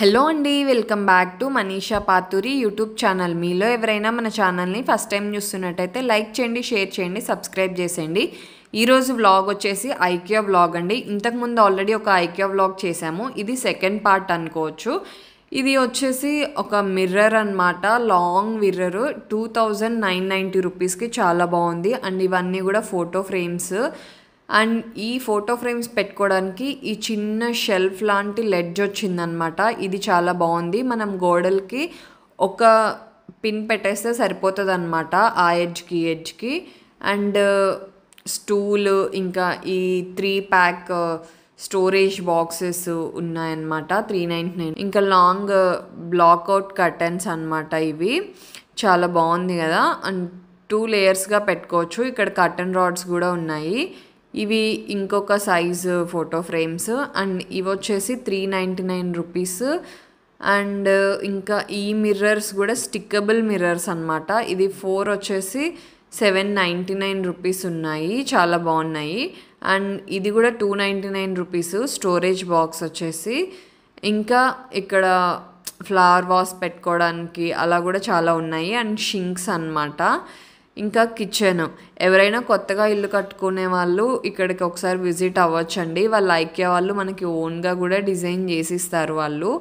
Hello అండి, welcome back to Manisha Paturi YouTube channel. మీలో ఎవరైనా మన ఛానల్ని ఫస్ట్ టైం చూస్తున్నట్టయితే లైక్ చేయండి, షేర్ చేయండి, సబ్స్క్రైబ్ చేసేయండి. ఈరోజు వ్లాగ్ వచ్చేసి ఐకియా వ్లాగ్ అండి. ఇంతకుముందు ఆల్రెడీ ఒక ఐకియా వ్లాగ్ చేశాము. ఇది సెకండ్ పార్ట్ అనుకోవచ్చు. ఇది వచ్చేసి ఒక మిర్రర్ అనమాట, లాంగ్ మిర్రర్. 2990 రూపీస్కి చాలా బాగుంది. అండ్ ఇవన్నీ కూడా ఫోటో ఫ్రేమ్స్. అండ్ ఈ ఫోటో ఫ్రేమ్స్ పెట్టుకోవడానికి ఈ చిన్న షెల్ఫ్ లాంటి లెడ్జ్ వచ్చిందనమాట. ఇది చాలా బాగుంది. మనం గోడలకి ఒక పిన్ పెట్టేస్తే సరిపోతుంది అనమాట, ఆ ఎడ్జ్కి. అండ్ స్టూల్, ఇంకా ఈ 3 ప్యాక్ స్టోరేజ్ బాక్సెస్ ఉన్నాయన్నమాట, 399. ఇంకా లాంగ్ బ్లాక్అవుట్ కర్టన్స్ అనమాట. ఇవి చాలా బాగుంది కదా. అండ్ 2 లేయర్స్గా పెట్టుకోవచ్చు. ఇక్కడ కర్టన్ రాడ్స్ కూడా ఉన్నాయి. ఇవి ఇంకొక సైజు ఫోటో ఫ్రేమ్స్. అండ్ ఇవి వచ్చేసి 399 రూపీస్. అండ్ ఇంకా ఈ మిర్రర్స్ కూడా స్టిక్కబుల్ మిర్రర్స్ అనమాట. ఇది 4 వచ్చేసి 799 రూపీస్ ఉన్నాయి, చాలా బాగున్నాయి. అండ్ ఇది కూడా 299 రూపీస్ స్టోరేజ్ బాక్స్ వచ్చేసి. ఇంకా ఇక్కడ ఫ్లవర్ వాస్ పెట్టుకోవడానికి అలా కూడా చాలా ఉన్నాయి. అండ్ షింక్స్ అనమాట. ఇంకా కిచెన్, ఎవరైనా కొత్తగా ఇల్లు కట్టుకునే వాళ్ళు ఇక్కడికి ఒకసారి విజిట్ అవ్వచ్చండి. వాళ్ళు ఐకియా వాళ్ళు మనకి ఓన్గా కూడా డిజైన్ చేసిస్తారు. వాళ్ళు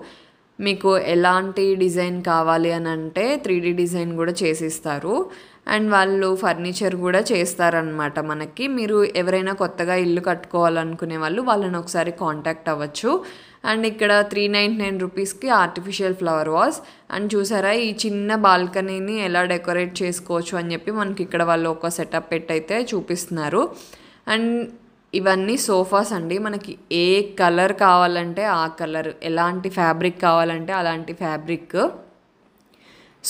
మీకు ఎలాంటి డిజైన్ కావాలి అని అంటే 3D డిజైన్ కూడా చేసిస్తారు. అండ్ వాళ్ళు ఫర్నిచర్ కూడా చేస్తారనమాట మనకి. మీరు ఎవరైనా కొత్తగా ఇల్లు కట్టుకోవాలనుకునే వాళ్ళు వాళ్ళని ఒకసారి కాంటాక్ట్ అవ్వచ్చు. అండ్ ఇక్కడ 399 రూపీస్కి ఆర్టిఫిషియల్ ఫ్లవర్ వాస్. అండ్ చూసారా, ఈ చిన్న బాల్కనీని ఎలా డెకరేట్ చేసుకోవచ్చు అని చెప్పి మనకి ఇక్కడ వాళ్ళు ఒక సెటప్ పెట్టయితే చూపిస్తున్నారు. అండ్ ఇవన్నీ సోఫాస్ అండి. మనకి ఏ కలర్ కావాలంటే ఆ కలర్, ఎలాంటి ఫ్యాబ్రిక్ కావాలంటే అలాంటి ఫ్యాబ్రిక్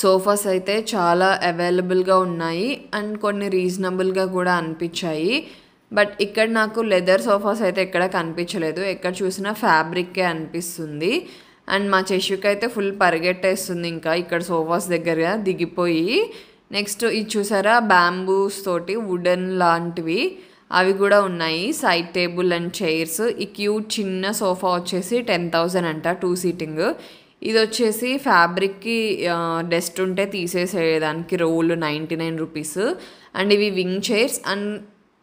సోఫాస్ అయితే చాలా అవైలబుల్గా ఉన్నాయి. అండ్ కొన్ని రీజనబుల్గా కూడా అనిపించాయి. బట్ ఇక్కడ నాకు లెదర్ సోఫాస్ అయితే ఎక్కడ కనిపించలేదు. ఎక్కడ చూసినా ఫ్యాబ్రిక్కే అనిపిస్తుంది. అండ్ మా చెషుకి అయితే ఫుల్ పరిగెట్టేస్తుంది ఇంకా ఇక్కడ సోఫాస్ దగ్గర దిగిపోయి. నెక్స్ట్ ఇది చూసారా, బ్యాంబూస్ తోటి వుడెన్ లాంటివి అవి కూడా ఉన్నాయి. Side table and chairs. ఈ క్యూట్ చిన్న సోఫా వచ్చేసి 10,000 అంట, 2 సీటింగ్. ఇది వచ్చేసి ఫ్యాబ్రిక్కి డస్ట్ ఉంటే తీసేసేదానికి రోల్ 99 రూపీస్. అండ్ ఇవి వింగ్ చైర్స్. అండ్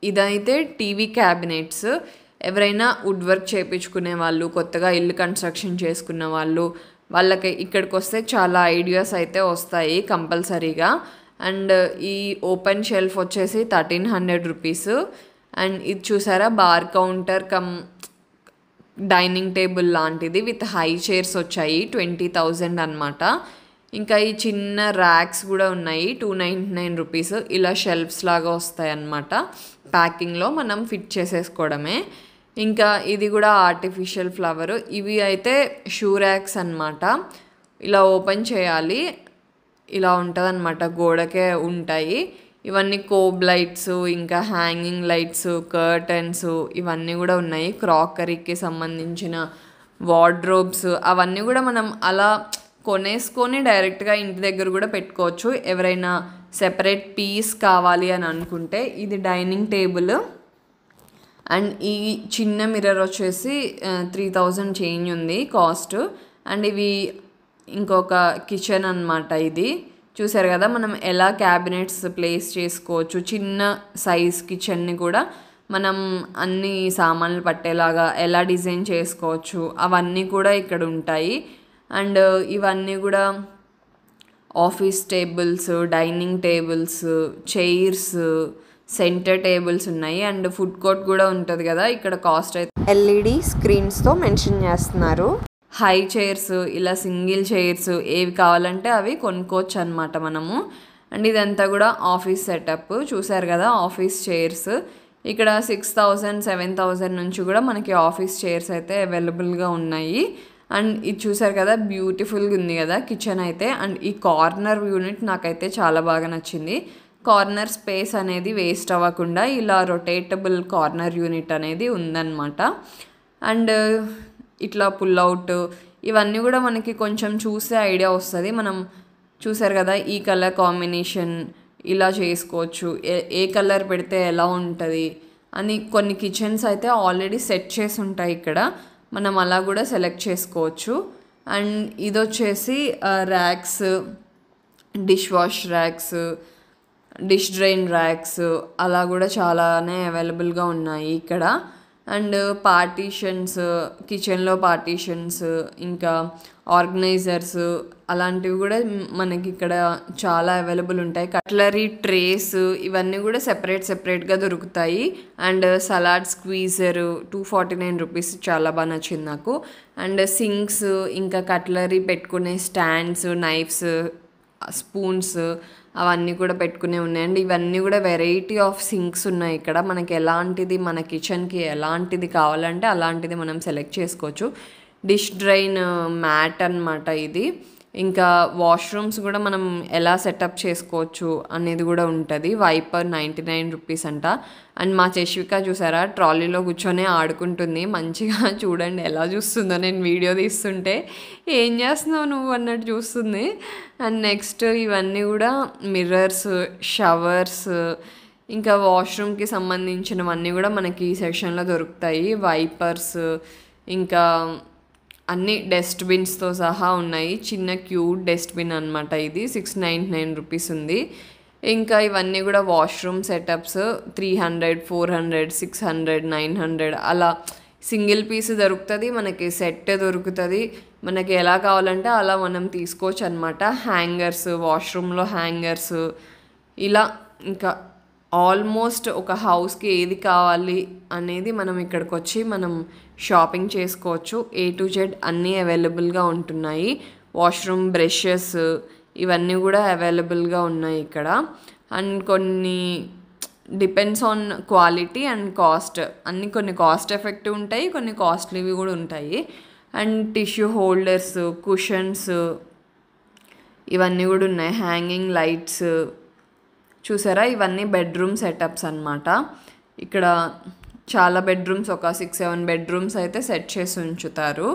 ఇదైతే టీవీ క్యాబినెట్స్. ఎవరైనా వుడ్ వర్క్ చేయించుకునే వాళ్ళు, కొత్తగా ఇల్లు కన్స్ట్రక్షన్ చేసుకున్న వాళ్ళు, వాళ్ళకి ఇక్కడికి వస్తే చాలా ఐడియాస్ అయితే వస్తాయి కంపల్సరీగా. అండ్ ఈ ఓపెన్ షెల్ఫ్ వచ్చేసి 1300 రూపీస్. అండ్ ఇది చూసారా, bar counter cum dining table లాంటిది విత్ హై చైర్స్ వచ్చాయి, 20,000 అనమాట. ఇంకా ఈ చిన్న ర్యాక్స్ కూడా ఉన్నాయి, 299 రూపీస్. ఇలా షెల్ఫ్స్ లాగా వస్తాయి అన్నమాట. ప్యాకింగ్లో మనం ఫిట్ చేసేసుకోవడమే. ఇంకా ఇది కూడా ఆర్టిఫిషియల్ ఫ్లవర్. ఇవి అయితే షూ ర్యాక్స్ అనమాట. ఇలా ఓపెన్ చేయాలి, ఇలా ఉంటుంది అనమాట, గోడకే ఉంటాయి. ఇవన్నీ కోబ్ లైట్స్, ఇంకా హ్యాంగింగ్ లైట్స్, కర్టన్స్ ఇవన్నీ కూడా ఉన్నాయి. క్రాకరీకి సంబంధించిన వార్డ్రోబ్స్ అవన్నీ కూడా మనం అలా కొనేసుకొని డైరెక్ట్గా ఇంటి దగ్గర కూడా పెట్టుకోవచ్చు. ఎవరైనా సెపరేట్ పీస్ కావాలి అని అనుకుంటే. ఇది డైనింగ్ టేబుల్. అండ్ ఈ చిన్న మిర్రర్ వచ్చేసి 3000 చేంజ్ ఉంది కాస్ట్. అండ్ ఇవి ఇంకొక కిచెన్ అనమాట. ఇది చూసారు కదా, మనం ఎలా క్యాబినెట్స్ ప్లేస్ చేసుకోవచ్చు. చిన్న సైజ్ కిచెన్ని కూడా మనం అన్ని సామాన్లు పట్టేలాగా ఎలా డిజైన్ చేసుకోవచ్చు అవన్నీ కూడా ఇక్కడ ఉంటాయి. అండ్ ఇవన్నీ కూడా office tables, dining tables, chairs, centre tables ఉన్నాయి. అండ్ ఫుడ్ కోర్ట్ కూడా ఉంటుంది కదా. ఇక్కడ కాస్ట్ అయితే LED స్క్రీన్స్తో మెన్షన్ చేస్తున్నారు. హై చైర్స్, ఇలా సింగిల్ చైర్స్ ఏవి కావాలంటే అవి కొనుక్కోవచ్చు అనమాట మనము. అండ్ ఇదంతా కూడా ఆఫీస్ సెటప్. చూసారు కదా, ఆఫీస్ చైర్స్. ఇక్కడ 6,000, 7,000 నుంచి కూడా మనకి ఆఫీస్ చైర్స్ అయితే అవైలబుల్గా ఉన్నాయి. అండ్ ఇది చూసారు కదా, బ్యూటిఫుల్గా ఉంది కదా కిచెన్ అయితే. అండ్ ఈ కార్నర్ యూనిట్ నాకైతే చాలా బాగా నచ్చింది. కార్నర్ స్పేస్ అనేది వేస్ట్ అవ్వకుండా ఇలా రొటేటబుల్ కార్నర్ యూనిట్ అనేది ఉందన్నమాట. అండ్ ఇట్లా పుల్ అవుట్ ఇవన్నీ కూడా మనకి కొంచెం చూసే ఐడియా వస్తుంది. మనం చూసారు కదా, ఈ కలర్ కాంబినేషన్ ఇలా చేసుకోవచ్చు, ఏ కలర్ పెడితే ఎలా ఉంటుంది అని. కొన్ని కిచెన్స్ అయితే ఆల్రెడీ సెట్ చేసి ఉంటాయి ఇక్కడ, మనం అలా కూడా సెలెక్ట్ చేసుకోవచ్చు. అండ్ ఇదొచ్చేసి racks, dish wash racks, dish drain racks అలా కూడా చాలానే అవైలబుల్గా ఉన్నాయి ఇక్కడ. అండ్ పార్టీషన్స్, కిచెన్లో పార్టీషన్స్, ఇంకా ఆర్గనైజర్స్ అలాంటివి కూడా మనకి ఇక్కడ చాలా అవైలబుల్ ఉంటాయి. కట్లరీ ట్రేస్ ఇవన్నీ కూడా సెపరేట్గా దొరుకుతాయి. అండ్ సలాడ్ స్క్వీజర్ 249 రూపీస్, చాలా బాగా నచ్చింది నాకు. అండ్ సింక్స్, ఇంకా కట్లరీ పెట్టుకునే స్టాండ్స్, నైఫ్స్, స్పూన్స్ అవన్నీ కూడా పెట్టుకునే ఉన్నాయండి. ఇవన్నీ కూడా వెరైటీ ఆఫ్ సింక్స్ ఉన్నాయి ఇక్కడ. మనకి ఎలాంటిది మన కిచెన్కి ఎలాంటిది కావాలంటే అలాంటిది మనం సెలెక్ట్ చేసుకోవచ్చు. డిష్ డ్రైన్ మ్యాట్ అన్నమాట ఇది. ఇంకా వాష్రూమ్స్ కూడా మనం ఎలా సెటప్ చేసుకోవచ్చు అనేది కూడా ఉంటుంది. వైపర్ 99 రూపీస్ అంట. అండ్ మా చశ్విక చూసారా ట్రాలీలో కూర్చొని ఆడుకుంటుంది మంచిగా. చూడండి ఎలా చూస్తుందో, నేను వీడియో తీస్తుంటే ఏం చేస్తున్నావు నువ్వు అన్నట్టు చూస్తుంది. అండ్ నెక్స్ట్ ఇవన్నీ కూడా మిర్రర్స్, షవర్స్, ఇంకా వాష్రూమ్కి సంబంధించినవన్నీ కూడా మనకి ఈ సెక్షన్లో దొరుకుతాయి. వైపర్స్, ఇంకా అన్ని డస్ట్బిన్స్తో సహా ఉన్నాయి. చిన్న క్యూట్ డస్ట్బిన్ అనమాట ఇది. 699 రూపీస్ ఉంది. ఇంకా ఇవన్నీ కూడా వాష్రూమ్ సెటప్స్ 300, 400, 600, 900 అలా సింగిల్ పీస్ దొరుకుతుంది, మనకి సెట్ దొరుకుతుంది. మనకి ఎలా కావాలంటే అలా మనం తీసుకోవచ్చు అనమాట. హ్యాంగర్స్, వాష్రూమ్లో హ్యాంగర్స్, ఇలా ఇంకా ఆల్మోస్ట్ ఒక హౌస్కి ఏది కావాలి అనేది మనం ఇక్కడికి వచ్చి మనం షాపింగ్ చేసుకోవచ్చు. A to Z అన్నీ అవైలబుల్గా ఉంటున్నాయి. వాష్రూమ్ బ్రషెస్ ఇవన్నీ కూడా అవైలబుల్గా ఉన్నాయి ఇక్కడ. అండ్ కొన్ని depends on quality and cost, అన్నీ కొన్ని కాస్ట్ ఎఫెక్టివ్ ఉంటాయి, కొన్ని కాస్ట్లీవి కూడా ఉంటాయి. అండ్ టిష్యూ హోల్డర్స్, కుషన్స్ ఇవన్నీ కూడా ఉన్నాయి. హ్యాంగింగ్ లైట్స్ చూసారా, ఇవన్నీ బెడ్రూమ్ సెటప్స్ అన్నమాట. ఇక్కడ చాలా బెడ్రూమ్స్, ఒక 6-7 బెడ్రూమ్స్ అయితే సెట్ చేసి ఉంచుతారు.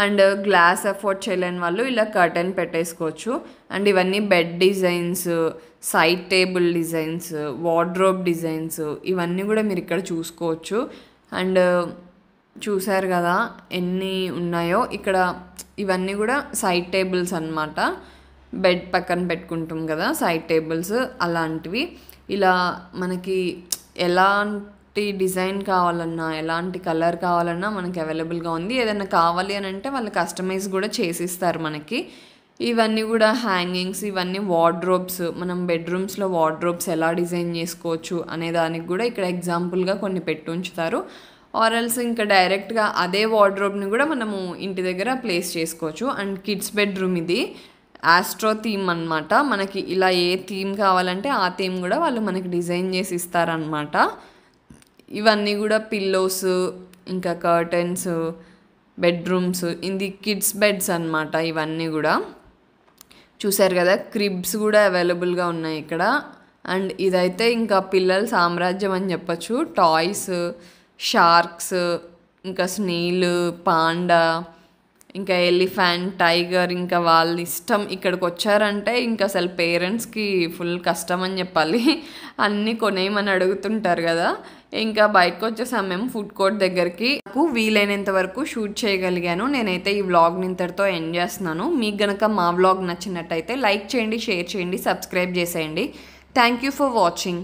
అండ్ గ్లాస్ అఫోర్డ్ చేయలేని వాళ్ళు ఇలా కర్టెన్ పెట్టేసుకోవచ్చు. అండ్ ఇవన్నీ bed designs, side table designs, wardrobe designs ఇవన్నీ కూడా మీరు ఇక్కడ చూసుకోవచ్చు. అండ్ చూసారు కదా ఎన్ని ఉన్నాయో ఇక్కడ. ఇవన్నీ కూడా సైడ్ టేబుల్స్ అన్నమాట. బెడ్ పక్కన పెట్టుకుంటాం కదా సైడ్ టేబుల్స్, అలాంటివి. ఇలా మనకి ఎలాంటి డిజైన్ కావాలన్నా, ఎలాంటి కలర్ కావాలన్నా మనకి అవైలబుల్గా ఉంది. ఏదైనా కావాలి అని అంటే వాళ్ళు కస్టమైజ్ కూడా చేసిస్తారు మనకి. ఇవన్నీ కూడా హ్యాంగింగ్స్, ఇవన్నీ వార్డ్రోబ్స్, మనం బెడ్రూమ్స్లో వార్డ్రోబ్స్ ఎలా డిజైన్ చేసుకోవచ్చు అనే దానికి కూడా ఇక్కడ ఎగ్జాంపుల్గా కొన్ని పెట్టి ఉంచుతారు. ఆర్ఎల్స్ ఇంకా డైరెక్ట్గా అదే వార్డ్రోబ్ని కూడా మనము ఇంటి దగ్గర ప్లేస్ చేసుకోవచ్చు. అండ్ కిడ్స్ బెడ్రూమ్ ఇది ఆస్ట్రో థీమ్ అన్నమాట. మనకి ఇలా ఏ థీమ్ కావాలంటే ఆ థీమ్ కూడా వాళ్ళు మనకి డిజైన్ చేసి ఇస్తారనమాట. ఇవన్నీ కూడా పిల్లోస్, ఇంకా కర్టెన్స్, బెడ్రూమ్స్, ఇది కిడ్స్ బెడ్స్ అన్నమాట. ఇవన్నీ కూడా చూసారు కదా. క్రిబ్స్ కూడా అవైలబుల్గా ఉన్నాయి ఇక్కడ. అండ్ ఇదైతే ఇంకా పిల్లల సామ్రాజ్యం అని చెప్పచ్చు. టాయ్స్, షార్క్స్, ఇంకా స్నేల్, పాండా, ఇంకా ఎలిఫెంట్, టైగర్, ఇంకా వాళ్ళ ఇష్టం. ఇక్కడికి వచ్చారంటే ఇంకా అసలు పేరెంట్స్కి ఫుల్ కష్టం అని చెప్పాలి. అన్నీ కొనేయమని అడుగుతుంటారు కదా. ఇంకా బయటకు వచ్చేసాం మేము ఫుడ్ కోర్ట్ దగ్గరికి. నాకు వీలైనంత వరకు షూట్ చేయగలిగాను. నేనైతే ఈ వ్లాగ్ని ఇంతటితో ఎండ్ చేస్తున్నాను. మీకు గనక మా వ్లాగ్ నచ్చినట్టయితే లైక్ చేయండి, షేర్ చేయండి, సబ్స్క్రైబ్ చేసేయండి. Thank you for watching.